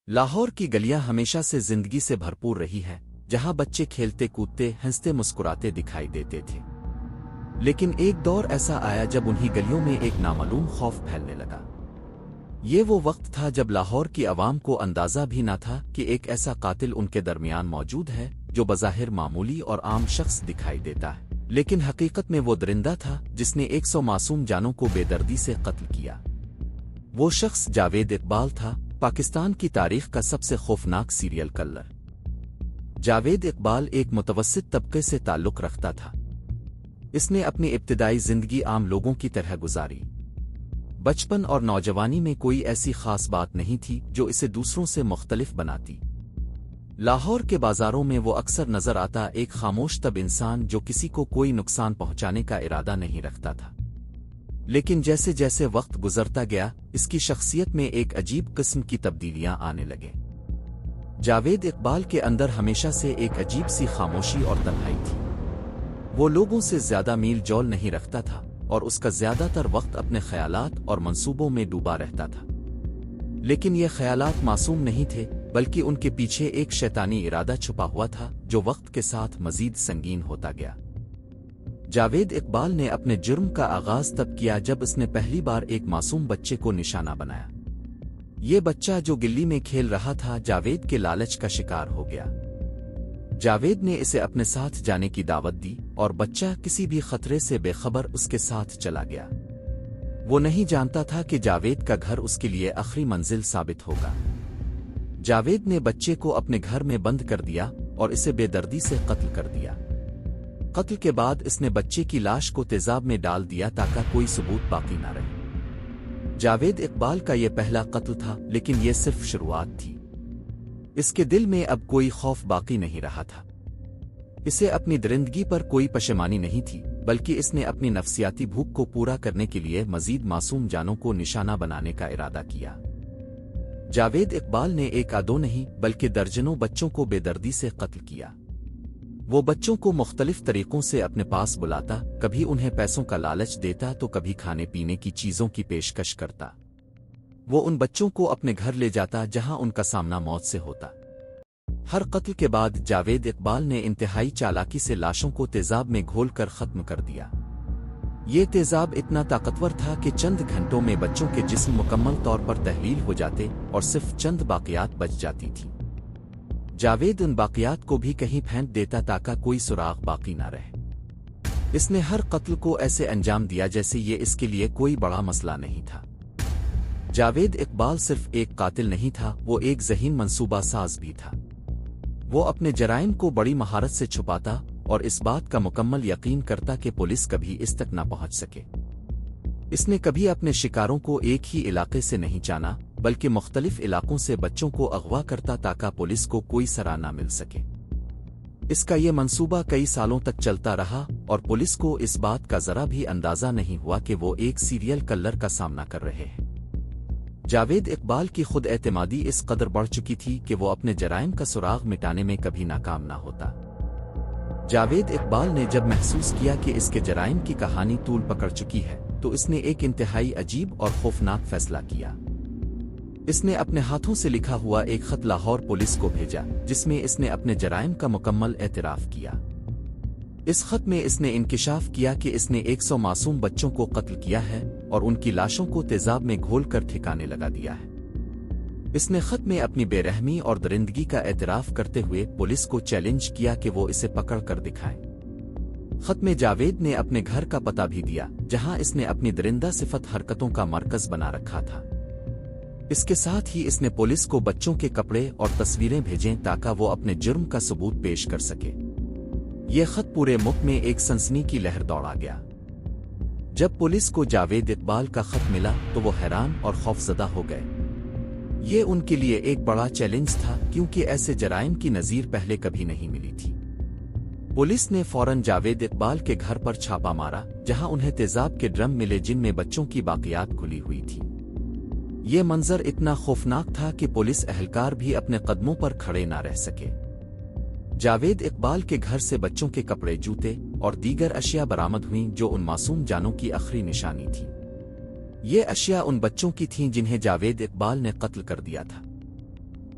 لاہور کی گلیاں ہمیشہ سے زندگی سے بھرپور رہی ہیں، جہاں بچے کھیلتے کودتے ہنستے مسکراتے دکھائی دیتے تھے۔ لیکن ایک دور ایسا آیا جب انہی گلیوں میں ایک نامعلوم خوف پھیلنے لگا۔ یہ وہ وقت تھا جب لاہور کی عوام کو اندازہ بھی نہ تھا کہ ایک ایسا قاتل ان کے درمیان موجود ہے جو بظاہر معمولی اور عام شخص دکھائی دیتا ہے، لیکن حقیقت میں وہ درندہ تھا جس نے 100 معصوم جانوں کو بے دردی سے قتل کیا۔ وہ شخص جاوید اقبال تھا، پاکستان کی تاریخ کا سب سے خوفناک سیریل کلر۔ جاوید اقبال ایک متوسط طبقے سے تعلق رکھتا تھا۔ اس نے اپنی ابتدائی زندگی عام لوگوں کی طرح گزاری۔ بچپن اور نوجوانی میں کوئی ایسی خاص بات نہیں تھی جو اسے دوسروں سے مختلف بناتی۔ لاہور کے بازاروں میں وہ اکثر نظر آتا، ایک خاموش طب انسان جو کسی کو کوئی نقصان پہنچانے کا ارادہ نہیں رکھتا تھا۔ لیکن جیسے جیسے وقت گزرتا گیا، اس کی شخصیت میں ایک عجیب قسم کی تبدیلیاں آنے لگیں۔ جاوید اقبال کے اندر ہمیشہ سے ایک عجیب سی خاموشی اور تنہائی تھی۔ وہ لوگوں سے زیادہ میل جول نہیں رکھتا تھا اور اس کا زیادہ تر وقت اپنے خیالات اور منصوبوں میں ڈوبا رہتا تھا۔ لیکن یہ خیالات معصوم نہیں تھے، بلکہ ان کے پیچھے ایک شیطانی ارادہ چھپا ہوا تھا جو وقت کے ساتھ مزید سنگین ہوتا گیا۔ جاوید اقبال نے اپنے جرم کا آغاز تب کیا جب اس نے پہلی بار ایک معصوم بچے کو نشانہ بنایا۔ یہ بچہ جو گلی میں کھیل رہا تھا، جاوید کے لالچ کا شکار ہو گیا۔ جاوید نے اسے اپنے ساتھ جانے کی دعوت دی اور بچہ کسی بھی خطرے سے بے خبر اس کے ساتھ چلا گیا۔ وہ نہیں جانتا تھا کہ جاوید کا گھر اس کے لیے آخری منزل ثابت ہوگا۔ جاوید نے بچے کو اپنے گھر میں بند کر دیا اور اسے بے دردی سے قتل کر دیا۔ قتل کے بعد اس نے بچے کی لاش کو تیزاب میں ڈال دیا تاکہ کوئی ثبوت باقی نہ رہے۔ جاوید اقبال کا یہ پہلا قتل تھا، لیکن یہ صرف شروعات تھی۔ اس کے دل میں اب کوئی خوف باقی نہیں رہا تھا۔ اسے اپنی درندگی پر کوئی پشیمانی نہیں تھی، بلکہ اس نے اپنی نفسیاتی بھوک کو پورا کرنے کے لیے مزید معصوم جانوں کو نشانہ بنانے کا ارادہ کیا۔ جاوید اقبال نے ایک آدھو نہیں بلکہ درجنوں بچوں کو بے دردی سے قتل کیا۔ وہ بچوں کو مختلف طریقوں سے اپنے پاس بلاتا، کبھی انہیں پیسوں کا لالچ دیتا تو کبھی کھانے پینے کی چیزوں کی پیشکش کرتا۔ وہ ان بچوں کو اپنے گھر لے جاتا جہاں ان کا سامنا موت سے ہوتا۔ ہر قتل کے بعد جاوید اقبال نے انتہائی چالاکی سے لاشوں کو تیزاب میں گھول کر ختم کر دیا۔ یہ تیزاب اتنا طاقتور تھا کہ چند گھنٹوں میں بچوں کے جسم مکمل طور پر تحلیل ہو جاتے اور صرف چند باقیات بچ جاتی تھیں۔ جاوید ان باقیات کو بھی کہیں پھینک دیتا تاکہ کوئی سراغ باقی نہ رہے۔ اس نے ہر قتل کو ایسے انجام دیا جیسے یہ اس کے لیے کوئی بڑا مسئلہ نہیں تھا۔ جاوید اقبال صرف ایک قاتل نہیں تھا، وہ ایک ذہین منصوبہ ساز بھی تھا۔ وہ اپنے جرائم کو بڑی مہارت سے چھپاتا اور اس بات کا مکمل یقین کرتا کہ پولیس کبھی اس تک نہ پہنچ سکے۔ اس نے کبھی اپنے شکاروں کو ایک ہی علاقے سے نہیں چانا، بلکہ مختلف علاقوں سے بچوں کو اغوا کرتا تاکہ پولیس کو کوئی سرا نہ مل سکے۔ اس کا یہ منصوبہ کئی سالوں تک چلتا رہا اور پولیس کو اس بات کا ذرا بھی اندازہ نہیں ہوا کہ وہ ایک سیریل کلر کا سامنا کر رہے ہیں۔ جاوید اقبال کی خود اعتمادی اس قدر بڑھ چکی تھی کہ وہ اپنے جرائم کا سراغ مٹانے میں کبھی ناکام نہ ہوتا۔ جاوید اقبال نے جب محسوس کیا کہ اس کے جرائم کی کہانی طول پکڑ چکی ہے تو اس نے ایک انتہائی عجیب اور خوفناک فیصلہ کیا۔ اس نے اپنے ہاتھوں سے لکھا ہوا ایک خط لاہور پولیس کو بھیجا، جس میں اس نے اپنے جرائم کا مکمل اعتراف کیا۔ اس خط میں اس نے انکشاف کیا کہ اس نے 100 معصوم بچوں کو قتل کیا ہے اور ان کی لاشوں کو تیزاب میں گھول کر ٹھکانے لگا دیا ہے۔ اس نے خط میں اپنی بے رحمی اور درندگی کا اعتراف کرتے ہوئے پولیس کو چیلنج کیا کہ وہ اسے پکڑ کر دکھائے۔ خط میں جاوید نے اپنے گھر کا پتہ بھی دیا، جہاں اس نے اپنی درندہ صفت حرکتوں کا مرکز بنا رکھا تھا۔ اس کے ساتھ ہی اس نے پولیس کو بچوں کے کپڑے اور تصویریں بھیجیں تاکہ وہ اپنے جرم کا ثبوت پیش کر سکے۔ یہ خط پورے ملک میں ایک سنسنی کی لہر دوڑا گیا۔ جب پولیس کو جاوید اقبال کا خط ملا تو وہ حیران اور خوفزدہ ہو گئے۔ یہ ان کے لیے ایک بڑا چیلنج تھا، کیونکہ ایسے جرائم کی نظیر پہلے کبھی نہیں ملی تھی۔ پولیس نے فوراً جاوید اقبال کے گھر پر چھاپا مارا، جہاں انہیں تیزاب کے ڈرم ملے جن میں بچوں کی باقیات کھلی ہوئی تھیں۔ یہ منظر اتنا خوفناک تھا کہ پولیس اہلکار بھی اپنے قدموں پر کھڑے نہ رہ سکے۔ جاوید اقبال کے گھر سے بچوں کے کپڑے، جوتے اور دیگر اشیاء برآمد ہوئیں جو ان معصوم جانوں کی آخری نشانی تھی۔ یہ اشیاء ان بچوں کی تھیں جنہیں جاوید اقبال نے قتل کر دیا تھا۔